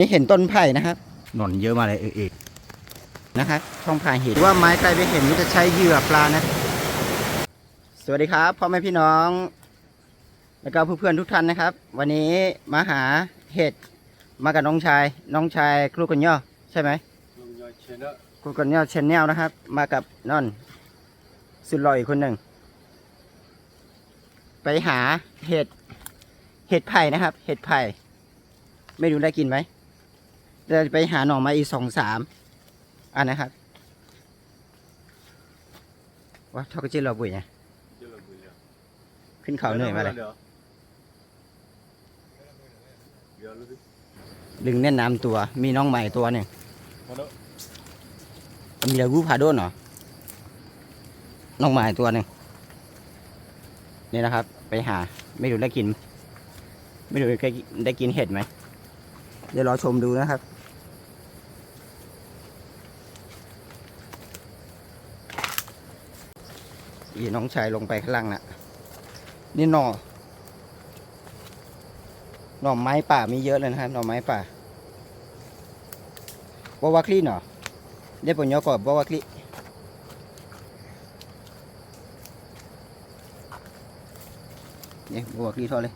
นี่เห็นต้นไผ่นะครับหนอนเยอะมาเลยเอกนะครับช่องพายเห็นว่าไม้ไกลไปเห็นนี่จะใช้เหยื่อปลานะสวัสดีครับพ่อแม่พี่น้องแล้วก็เพื่อนๆทุกท่านนะครับ วันนี้มาหาเห็ดมากับน้องชายครูกันย่อใช่ไหมครูกันย่อชแนลนะครับ มากับนอนสุดหล่ออีกคนหนึ่งไปหาเห็ดไผ่นะครับเห็ดไผ่ไม่รู้ได้กินไหมเราจะไปหาหน่อไม้อีก2-3อันนะครับว่าทอกจิเราบุยไงขึ้นเขาเหนื่อยมาเลยดึงแน่นน้ำตัวมีน้องใหม่ตัวหนึ่งมีลากูพาโดนเหรอน้องใหม่ตัวหนึ่งนี่นะครับไปหาไม่รู้ได้กินไม่รู้ได้กินเห็ดไหมเดี๋ยวรอชมดูนะครับอีน้องชายลงไปข้างล่างนะนี่หน่อไม้ป่ามีเยอะเลยนะครับหน่อไม้ป่าบวาคลีเนาะได้ผลยอกบวาคลีนี่บวาคลีทอดเลย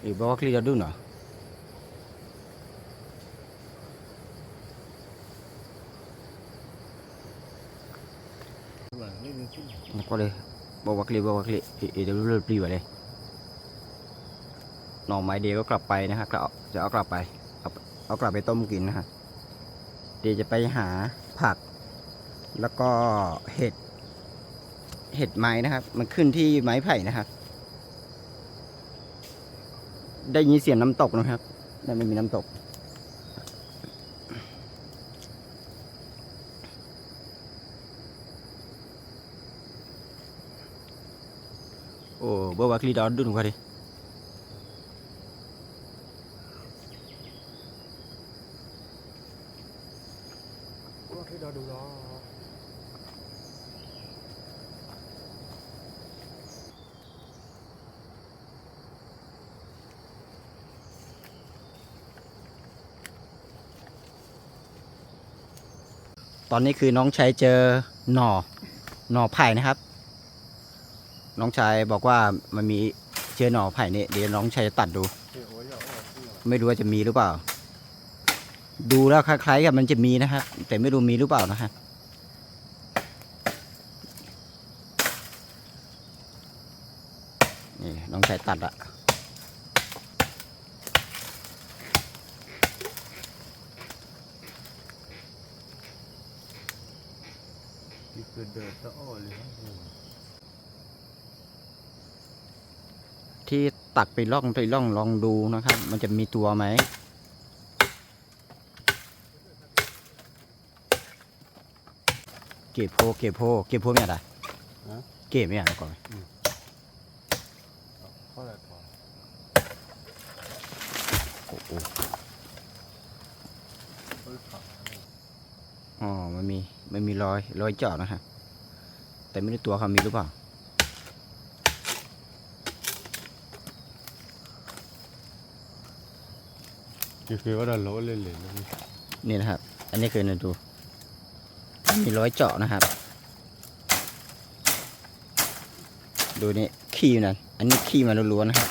อีบวาคลีเราดูเนาะก็เลยบวาคลีเดี๋ยวเริ่มปลีไปเลยหน่อไม้เดียวก็กลับไปนะครับจะเอากลับไปเอากลับไปต้มกินนะฮะเดี๋ยวจะไปหาผักแล้วก็เห็ดไม้นะครับ มันขึ้นที่ไม้ไผ่นะครับได้ยินเสียงน้ำตกนะครับแต่ไม่มีน้ำตกโอ้บัวคลีดอนดูหนูกันดิตอนนี้คือน้องชายเจอหน่อไผ่นะครับน้องชายบอกว่ามันมีเจอหน่อไผ่เนี่ยเดี๋ยวน้องชายจะตัดดูไม่รู้ว่าจะมีหรือเปล่าดูแล้วคล้ายๆกับมันจะมีนะครับแต่ไม่รู้มีหรือเปล่านะฮะนี่น้องชายตัดอะที่ตักไปล่องลองดูนะครับมันจะมีตัวไหมเก็บโพเนี่ยอะไรเก็บเนี่ยก่อนอ๋อมันมีรอยเจาะนะฮะแต่ไม่รู้ตัวเขามีหรือเปล่าคือว่าเราโลเล่นนี่นะครับอันนี้คือดูมีรอยเจาะนะครับดูนี่ขี้นั่นอันนี้ขี้มันล้วนๆนะครับ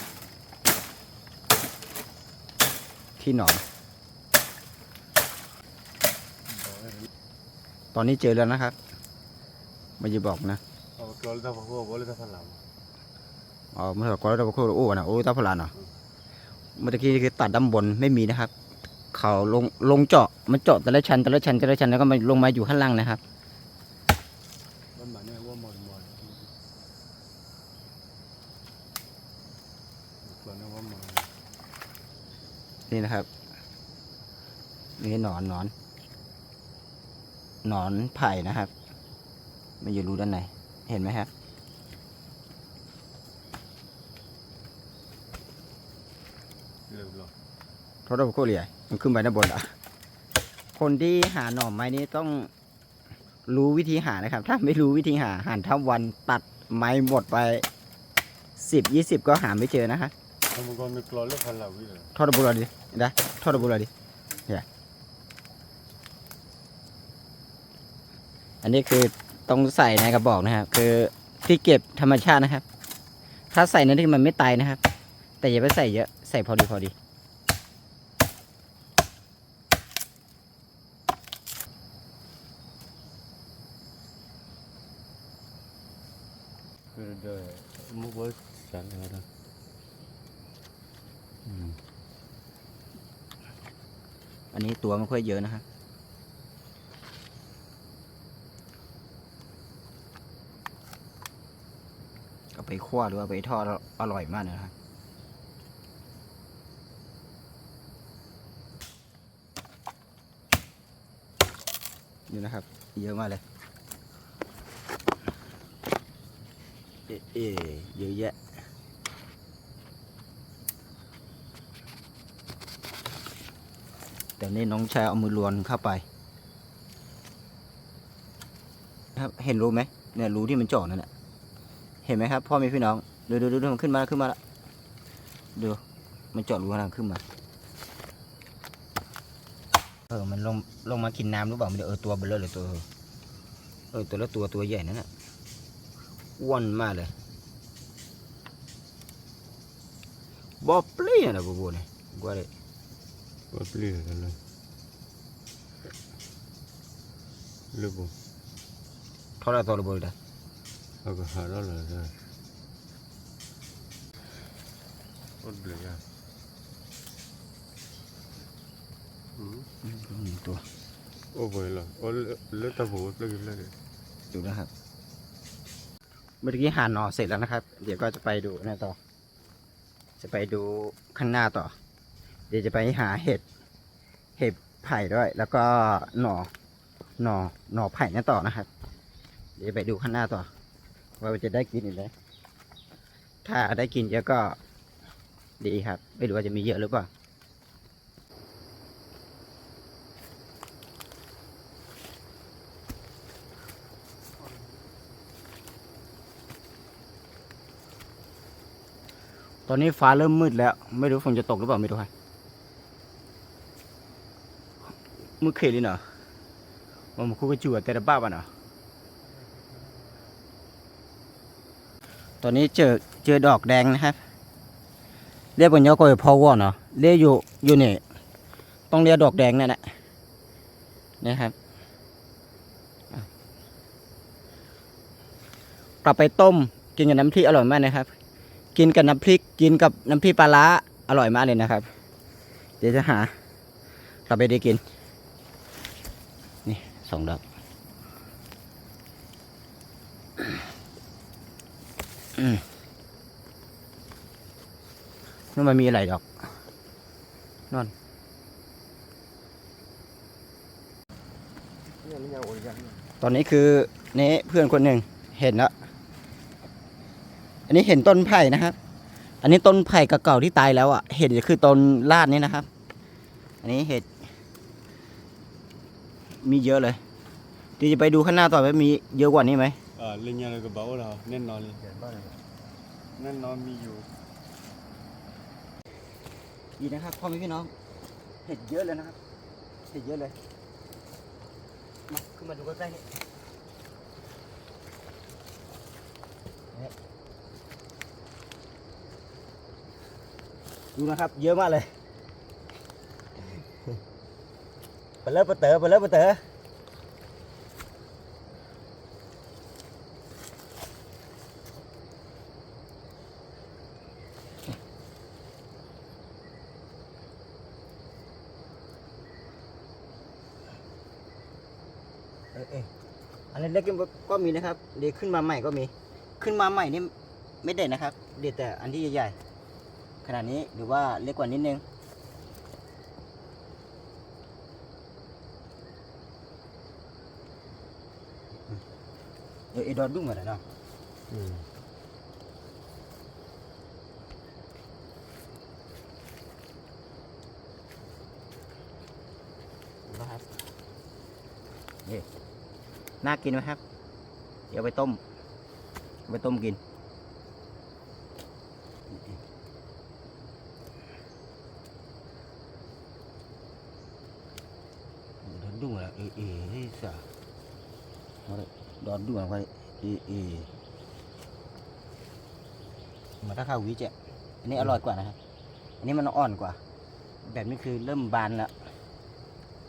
ขี้หนอนตอนนี้เจอแล้วนะครับไม่จะบอกนะอ๋อเมื่อก่อนเราพูดโอ้นะโอ้ตาพลานเนาะเมื่อกี้คือตัดด้านบนไม่มีนะครับเขาลงเจาะมันเจาะแต่ละชั้นแล้วก็มาลงมาอยู่ข้างล่างนะครับนี่นะครับนี่หนอนไผ่นะครับมันอยู่รูด้านในเห็นไหมครับเขาเราโคเรียมันขึ้นไปด้านบนอ่ะคนที่หาหน่อไม้นี้ต้องรู้วิธีหานะครับถ้าไม่รู้วิธีหาทั้งวันตัดไม้หมดไป10-20ก็หาไม่เจอนะครับ มันก็มีกลอเล็กพันละวิเลย ทอดบุหรี่ดิได้ทอดบุหรี่ดิเนี่ยอันนี้คือต้องใส่ในกระบอกนะครับคือที่เก็บธรรมชาตินะครับ ถ้าใส่ในที่มันไม่ตายนะครับ แต่อย่าไปใส่เยอะใส่พอดีพอดี คือเดี๋ยวมุกว่าฉันแล้วนะ อันนี้ตัวไม่ค่อยเยอะนะครับเอาไปคั่วหรือว่าไปทอดอร่อยมากนะครับนี่นะครับเยอะมากเลยเยอะแยะแต่นี่น้องชายเอามือลวนเข้าไปครับเห็นรูไหมเนี่ยรูที่มันเจาะนั่นแหละเห็นไหมครับพ่อแม่พี่น้องดูมันขึ้นมาแล้วดูมันเจาะรูขนาดขึ้นมามันลงมากินน้ำหรือเปล่าไม่ได้ตัวเบลอเลยตัวตัวละตัวใหญ่นั่นแหละอ้วนมากเลยบอปลี่นะบูเนี่ยกว่าเลย ว่าเปลี่ยนกันเลยเรื่องบุ ทอดตัวระเบิดได้ เอาก็หาแล้วเลยนะว่าเปลี่ยนกันตัว โอ้ไปละโอ้เลือดตาบูดเลยกินเลย ดูนะครับเมื่อกี้หั่นหน่อเสร็จแล้วนะครับ เดี๋ยวก็จะไปดูนะต่อจะไปดูข้างหน้าต่อเดี๋ยวจะไปหาเห็ดไผ่ด้วยแล้วก็หน่อไผ่นั่นต่อนะครับเดี๋ยวไปดูข้างหน้าต่อว่าจะได้กินอีกไหมถ้าได้กินเยอะก็ดีครับไม่รู้ว่าจะมีเยอะหรือเปล่าตอนนี้ฟ้าเริ่มมืดแล้วไม่รู้ฝนจะตกหรือเปล่าไม่รู้ครับมืดเขลินเหรอมันคู่กับจั่วแต่ละบ้าป่ะเนาะตอนนี้เจอดอกแดงนะครับเรียกว่าเนาะก็พอวอเนาะเรียกอยู่นี่ต้องเรียกดอกแดงนั่นแหละนะครับกลับไปต้มกินกับน้ำพริกอร่อยมากนะครับกินกับน้ำพริกกินกับน้ำพริกปลาร้าอร่อยมากเลยนะครับเดี๋ยวจะหากลับไปได้กินนี่2 ดอกนั่นมันมีอะไรดอกนั่นตอนนี้คือนี่เพื่อนคนหนึ่งเห็นแล้วอันนี้เห็นต้นไผ่นะครับอันนี้ต้นไผ่เก่าๆที่ตายแล้วอ่ะเห็นจะคือต้นลาดนี้นะครับอันนี้เห็ดมีเยอะเลยเดี๋ยวจะไปดูข้างหน้าต่อว่ามีเยอะกว่านี้ไหมเล่นยาอะไรก็เบาเราแน่นอนเลยแน่นอนมีอยู่ดีนะครับพ่อแม่พี่น้องเห็ดเยอะเลยนะครับเห็ดเยอะเลยมาขึ้นมาดูใกล้ๆนี่ดูนะครับเยอะมากเลยเปิดเต๋ออันเล็กๆก็มีนะครับเดี๋ยวขึ้นมาใหม่ก็มีขึ้นมาใหม่นี่ไม่เด็ดนะครับเด็ดแต่อันที่ใหญ่ๆขนาดนี้หรือว่าเล็กกว่านิดนึงดอดดุ้งอะไรเนาะนะครับนี่น่ากินไหมครับเดี๋ยวไปต้มกิน นี่สะดอนด่วนไปมาถ้าข้าววิเจอันนี้อร่อยกว่านะครับอันนี้มันอ่อนกว่า แบบนี้คือเริ่มบานแล้ว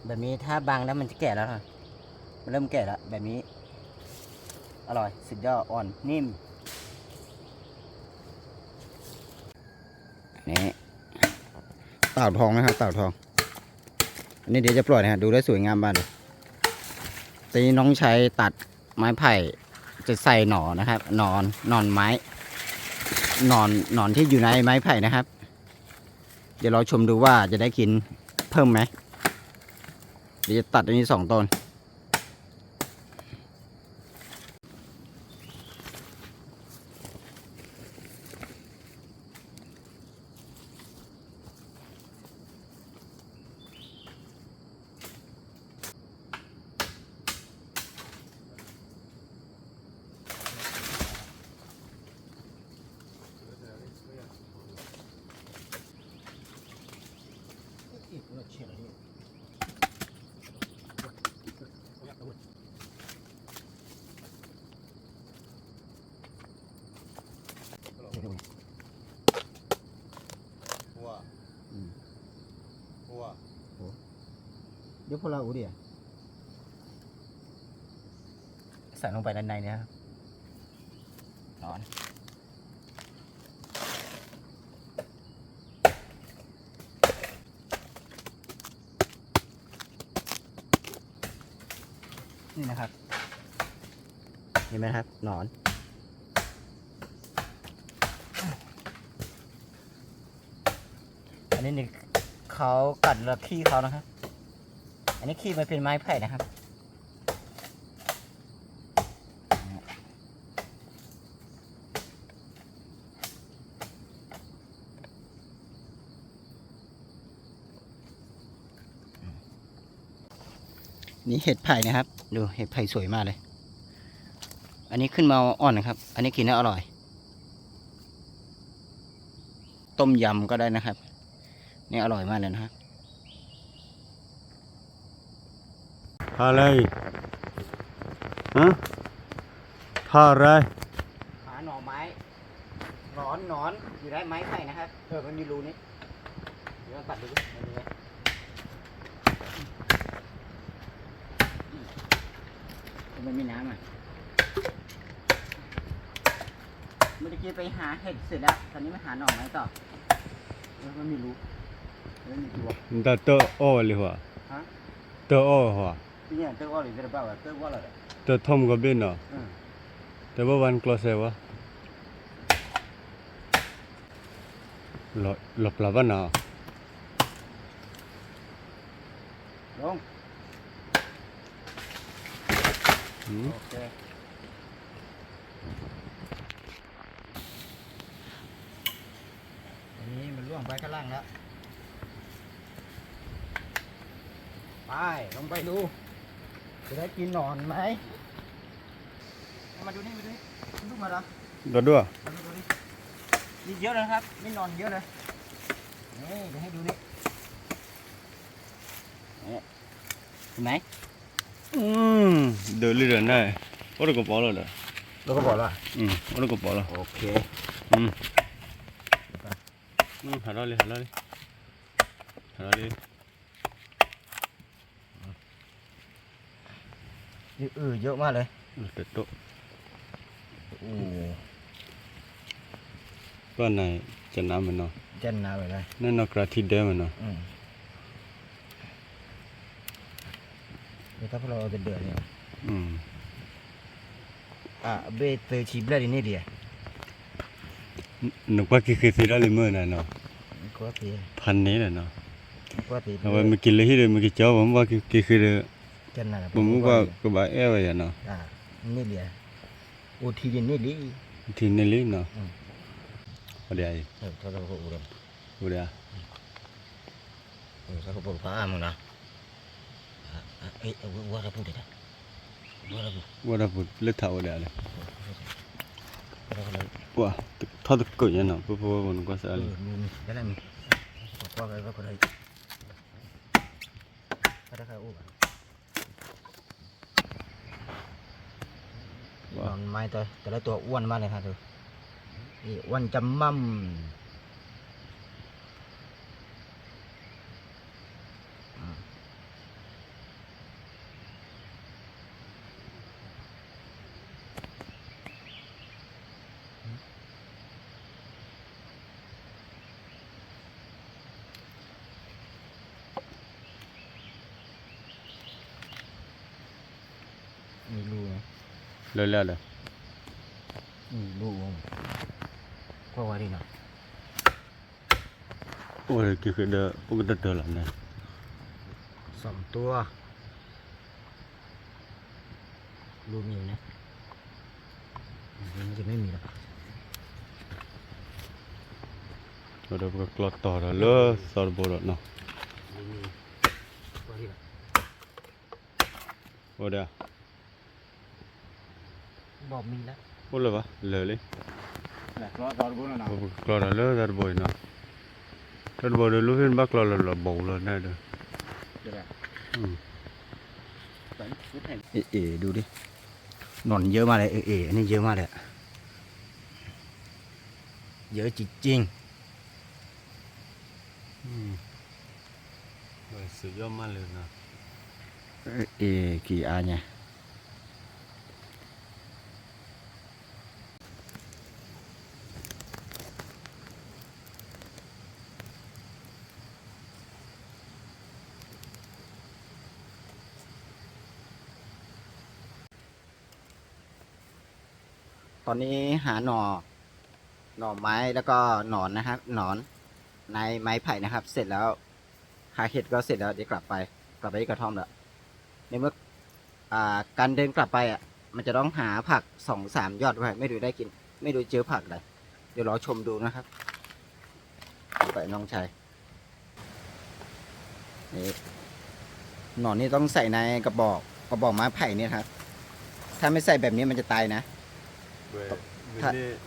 แบบนี้ถ้าบางแล้วมันจะแก่แล้วนะมันเริ่มแก่แล้วแบบนี้อร่อยสุดยอดอ่อนนิ่มนี่เต่าทองนะครับเต่าทองอันนี้เดี๋ยวจะปล่อยนะฮะดูได้สวยงามบ้านเลยตีน้องใช้ตัดไม้ไผ่จะใส่หนอนนะครับหนอนไม้หนอนที่อยู่ในไม้ไผ่นะครับเดี๋ยวเราชมดูว่าจะได้กินเพิ่มไหมเดี๋ยวจะตัดอันนี้2 ต้นเดี๋ยวพวกเราดิใส่ลงไปด้านในเนี่ยครับนอนนี่นะครับเห็นไหมครับหนอนอันนี้นี่เขากัดแล้วขี้เขานะครับอันนี้ขี้มันเป็นไม้ไผ่นะครับนี่เห็ดไผ่นะครับดูเห็ดไผ่สวยมากเลยอันนี้ขึ้นมาอ่อนนะครับอันนี้กินแล้วอร่อยต้มยำก็ได้นะครับนี่อร่อยมากเลยนะครับอะไรฮะท่าอะไรหาหน่อไม้หนอนอยู่ได้ไม้ไผ่นะครับมันมีรูนี้เดี๋ยวตัดดูดิมันมีน้ำอ่ะเมื่อกี้ไปหาเห็ดเสร็จแล้วตอนนี้มาหาหน่อไม้ต่อมันมีรูมันมีตัว มันจะเตออ้อเลยหัวฮะเตออ้อหัวที่นี่เตอว่าหรือจะเปล่าเตอว่าอะไรเตอทอมก็เป็นเนาะแต่ว่าวันกลอเซวะหลบบ้านเนาะลงโอเคอันนี้มันล่วงไปข้างล่างแล้วไปลงไปดูจะได้กินหนอนไหมมาดูนี่ลูกมาแล้วด้วยนี่เยอะเลยครับนี่นอนเยอะเลยนี่เดี๋ยวให้ดูนี่เห็นไหมเดินเรื่อยๆได้โอ้เราก็พอแล้วเลยแล้วก็บอกแล้วโอ้เราก็พอแล้วโอเคหาเราเลยนี่เยอะมากเลยเด็ดโตบ้านไหนจะน้ำมันเนาะเจนน้ำไปเลยนั่นนกกระทิดเดิมมันเนาะเดี๋ยวถ้าพวกเราจะเดือดเนี่ยเบเตอร์ชีบลาดินี่เดียนึกว่าคือสิราลิเมอร์น่ะเนาะก็ตีพันนี้แหละเนาะก็ตีเอาไว้เมื่อกี้เลยที่เดิมเมื่อกี้เจ้าผมว่าคือเจนน้ำผมว่าก็บ่เอวอย่างเนาะนี่เดียโอทีนี่ดิทีนี่ลิเนาะอะไรถ้าเราก็อุดมถ้าเราปลูกผ้ามึงนะว่าเราพูดได้ว่าเราพูดเลือดเท่าเดียวเลยว่าทอดกุ้ยเนาะเพราะว่ามันก็สะอาดได้แล้วมีว่าไปว่าก็ได้ถ้าได้ข้าวอุบ ไม้แต่ละตัวอ้วนมากเลยครับดูนี่อ้วนจำมั่มมีรูไหม เลยมีรูก็ว่าดีนะ โอ้ยคือเด้อพวกเด้อละเนี่ย 2 ตัวรูมีนะมันจะไม่มีหรอก เราได้ก็กลอดต่อแล้วเลยสารบดเนาะ ไม่มีตัวที่แบบ โอ้เด้อ บอกมีแล้ว โอ้เลยวะเลย แหละรอตอนบุญนะ กลอดแล้วสารบดเนาะสารบดรู้เห็นบ้ากลอดแล้วบ่เลยแน่เด้อ เดี๋ยวแบบ ดูดิหนอนเยอะมากเลยอันนี้เยอะมากเลยเยอะจริง สุดยอดมากเลยนะ กี่อันเนี่ยตอนนี้หาหน่อไม้แล้วก็หนอนนะครับหนอนในไม้ไผ่นะครับ เสร็จแล้วหาเห็ดก็เสร็จแล้วเดี๋ยวกลับไปที่กระท่อมแล้วในเมื่อการเดินกลับไปมันจะต้องหาผัก2-3 ยอดไว้ไม่รู้ได้กิน ไม่รู้เจอผักอะไรเดี๋ยวรอชมดูนะครับไปน้องชายนี่หนอนนี่ต้องใส่ในกระบอกไม้ไผ่เนี่ยครับถ้าไม่ใส่แบบนี้มันจะตายนะ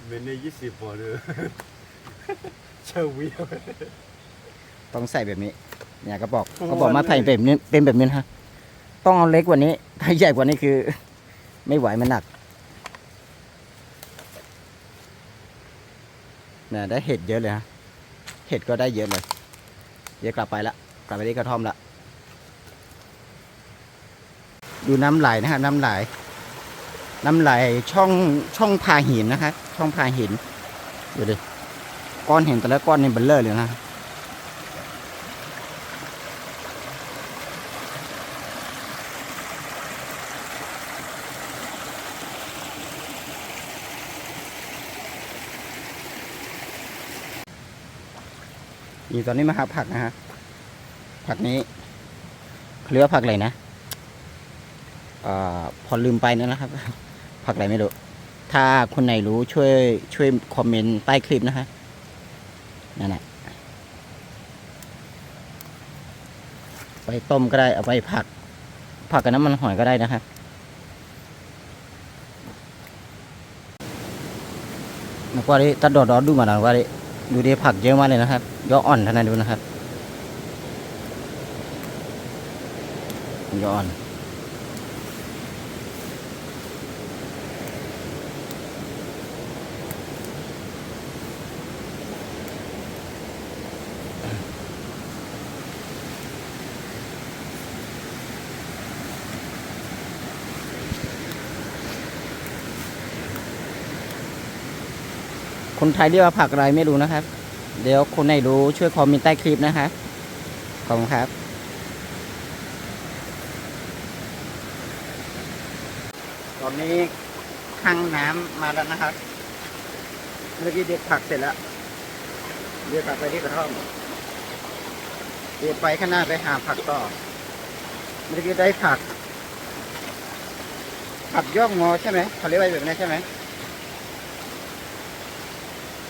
เมเน่20 พอเลยเชื่อวิว ต้องใส่แบบนี้เนี่ยกระบอกไม้ไผ่แบบนี้เป็นแบบนี้นะต้องเอาเล็กกว่านี้ถ้าใหญ่กว่านี้คือ ไม่ไหวมันหนักเนี่ยได้เห็ดเยอะเลยฮะเห็ดก็ได้เยอะเลยเดี๋ยวกลับไปที่กระท่อมละดูน้ำไหลนะครับน้ำไหลช่องพาหินนะครับช่องพาหินดูดิก้อนเห็นแต่ละก้อนนี่เบลเลอร์เลยนะนี่ตอนนี้มาหาผักนะฮะผักนี้เขาเรียกว่าผักอะไรนะพอลืมไปนะครับ ผักอะไรไม่รู้ถ้าคนไหนรู้ช่วยคอมเมนต์ใต้คลิปนะฮะนั่นแหละไปต้มก็ได้เอาไปผักกับน้ำมันหอยก็ได้นะครับแล้วก็ดิตัดดอดดูมาหน่อยว่าดูดิผักเยอะมากเลยนะครับยออ่อนเท่านั้นดูนะครับยออ่อนคนไทยเรียกว่าผักอะไรไม่รู้นะครับเดี๋ยวคนไหนรู้ช่วยคอมเมนต์ใต้คลิปนะคะขอบคุณครับตอนนี้ข้างน้ำมาแล้วนะครับเมื่อกี้เด็ดผักเสร็จแล้วเดี๋ยวกลับไปที่กระท่อมเดี๋ยวไปข้างหน้าไปหาผักต่อเมื่อกี้ได้ผักยอกงอใช่ไหมเขาเรียกว่าแบบนี้ใช่ไหม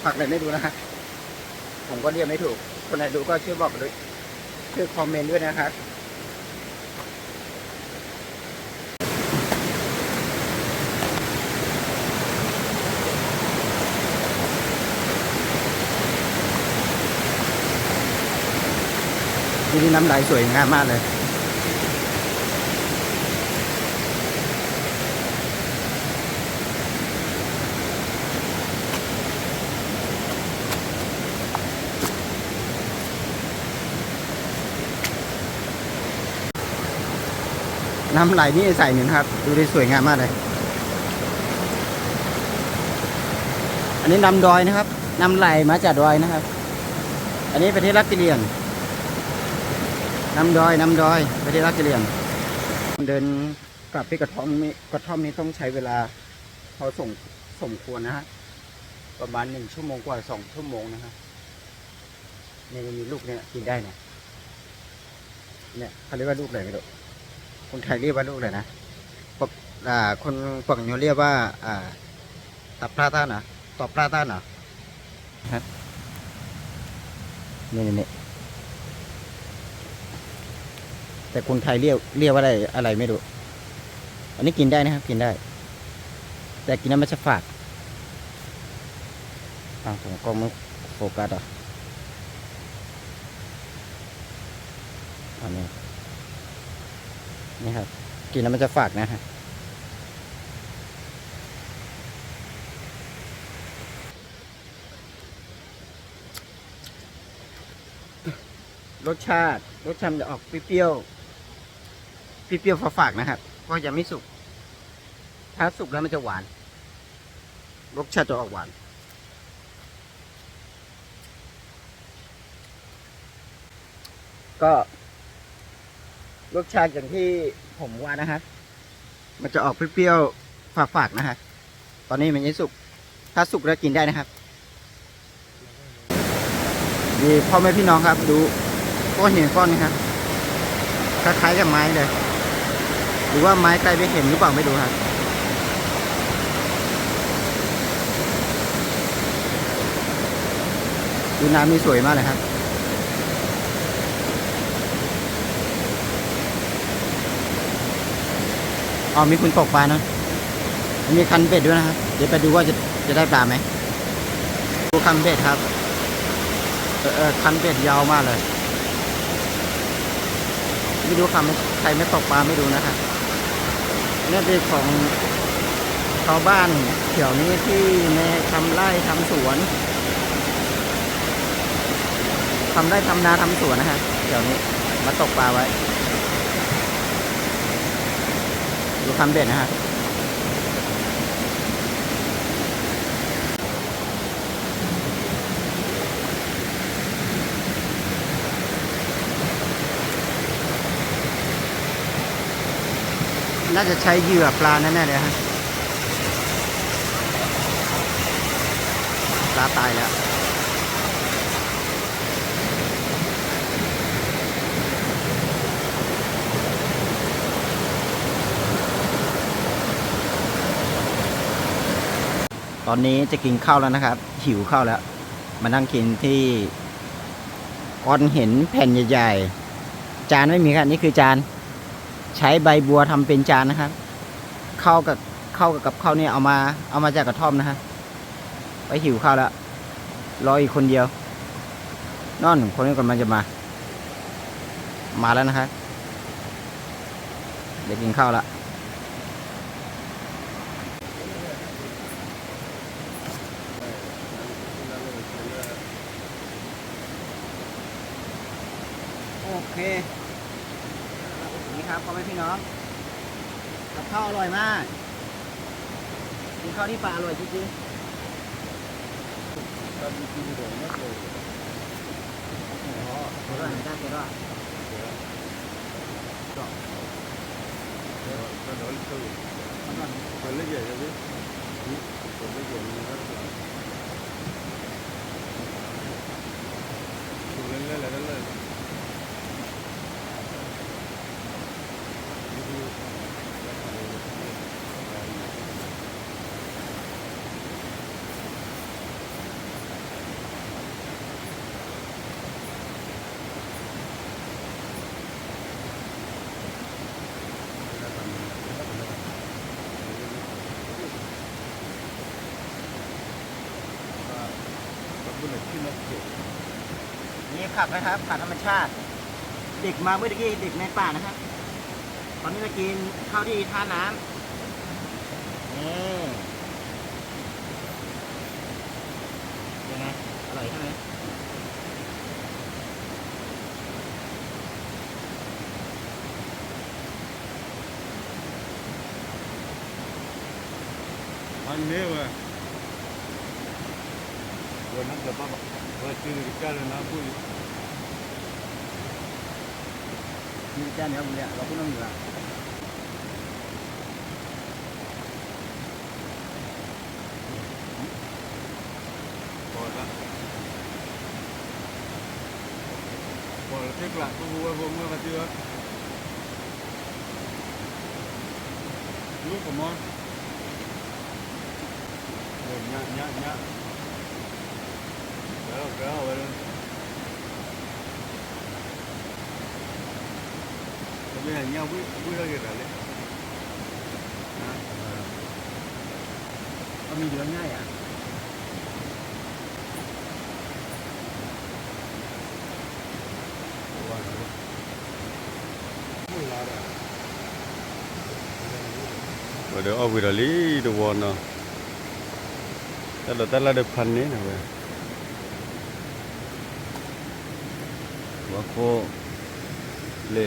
ผักอะไรไม่รู้นะฮะผมก็เรียกไม่ถูกคนไหนดูก็ช่วยบอกด้วยช่วยคอมเมนต์ด้วยนะครับที่นี่น้ำไหลสวยงามมากเลย น้ำไหลนี่ใส่หนึ่งครับ ดูได้สวยงามมากเลย อันนี้น้ำดอยนะครับน้ำไหลมาจากดอยนะครับ อันนี้ประเทศรัสเซียน้ำดอยประเทศรัสเซียเดินกลับไปกระท่อมนี้ต้องใช้เวลาพอสมควรนะฮะประมาณ1 ชั่วโมงกว่า2 ชั่วโมงนะครับนี่มีลูกเนี่ยกินได้เนี่ยเขาเรียกว่าลูกอะไรไม่รู้คนไทยเรียกว่าลูกอะไรนะคนฝั่งนู้นเรียกว่าตับพลาต้านะตอบพลาต้านะครับนี่แต่คนไทยเรียกว่าอะไรไม่รู้อันนี้กินได้นะครับกินได้แต่กินแล้วมันจะฝาดผมก็ไม่โฟกัสอันนี้นี่ครับกินแล้วมันจะฝาดนะฮะรสชาติมันจะออกเปรี้ยวฝาดนะครับเพราะยังไม่สุกถ้าสุกแล้วมันจะหวานรสชาติจะออกหวานก็รสชาติอย่างที่ผมว่านะฮะมันจะออกเปรี้ยวฝาดนะฮะตอนนี้มันยังสุกถ้าสุกแล้วกินได้นะครับดีพ่อแม่พี่น้องครับดูก้อนหินก้อนนี้ครับคล้ายๆกับไม้เลยหรือว่าไม้ไกลไปเห็นหรือเปล่าไม่รู้ครับดูน้ำนี่สวยมากเลยครับมีคุณตกปลาเนาะมีคันเบ็ดด้วยนะครับเดี๋ยวไปดูว่าจะได้ปลาไหมดูคันเบ็ดครับคันเบ็ดยาวมากเลยไม่รู้ใครไม่ตกปลาไม่รู้นะครับนี่เป็นของชาวบ้านแถวนี้ที่ทำไร่ทำสวนทำไร่ทำนาทำสวนนะฮะแถวนี้มาตกปลาไว้ดูคันเบ็ดนะฮะน่าจะใช้เหยื่อปลาแน่ๆเลยฮะปลาตายแล้วตอนนี้จะกินข้าวแล้วนะครับหิวข้าวแล้วมานั่งกินที่ก้อนเห็นแผ่นใหญ่ๆจานไม่มีครับนี่คือจานใช้ใบบัวทำเป็นจานนะครับเข้ากับข้าวเนี่ยเอามาจากกระท่อมนะฮะไปหิวข้าวแล้วรออีกคนเดียวนอนคนนี้กำลังจะมาแล้วนะครับเดี๋ยวกินข้าวละโอเคนี่ครับพ่อแม่พี่น้องกับข้าวอร่อยมากกินข้าวที่ปลาอร่อยจริงๆโอ้โหอร่อยได้เจ๋งนี่ผักนะครับผักธรรมชาติเด็กมาเมื่อกี้เด็กในป่านะครับตอนนี้จะกินข้าวที่ท่าน้ำนี่ยังไงอร่อยใช่ไหม มันเนี่ยวันนั้นจะบ้าว่าชื่อกันนะพูด มีแจ้งเนี่ยผมเนี่ยเราพูดต้องอยู่ละ พอละพอละเช็คหลักก็รู้ว่าผมเมื่อวันที่ว่าลูกผมมอนเดี๋ยวnhá kéo về luôn bây giờ nhau quý ra kìa đấy ก็มีเดือนง่ายอ่ะ rồi đó ở đây lý đồ vòn nào ta là được phần đấy nàyหัวโคเล่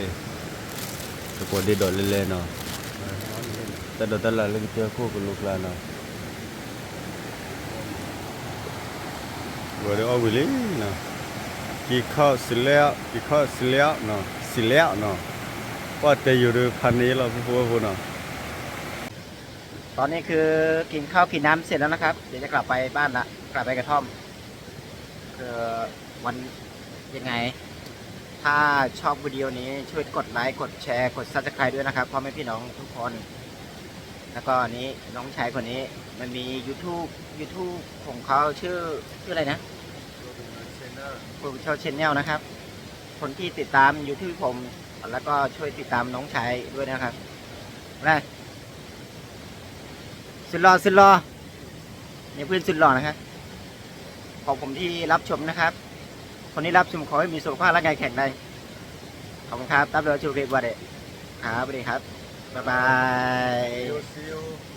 ตะโกนได้ดอดเล่ๆเนาะแต่ละเรื่องเจอคู่กับลูกหลานเนาะ rồi đó ở lý nào kỳ khao xí lẹo nàoว่าจะอยู่ด้วยพันนี้เราพูดเนาะ ตอนนี้คือกินข้าวกินน้ำเสร็จแล้วนะครับเดี๋ยวจะกลับไปบ้านละกลับไปกระท่อมคือวันยังไงถ้าชอบวิดีโอนี้ช่วยกดไลค์กดแชร์กด Subscribe ด้วยนะครับพ่อแม่พี่น้องทุกคนแล้วก็นี้น้องชายคนนี้มันมี YouTube ของเขาชื่ออะไรนะโปรบิชชแนลนะครับคนที่ติดตาม YouTube ผมแล้วก็ช่วยติดตามน้องชายด้วยนะครับได้สุดหล่อเนี่ยเพื่อนสุดหล่อนะครับขอบผมที่รับชมนะครับคนที่รับชมขอให้มีสุขภาพร่างกายแข็งแรงขอบคุณครับตับเรือชูเกตวันเดครับสวัสดีครับบ๊ายบาย See you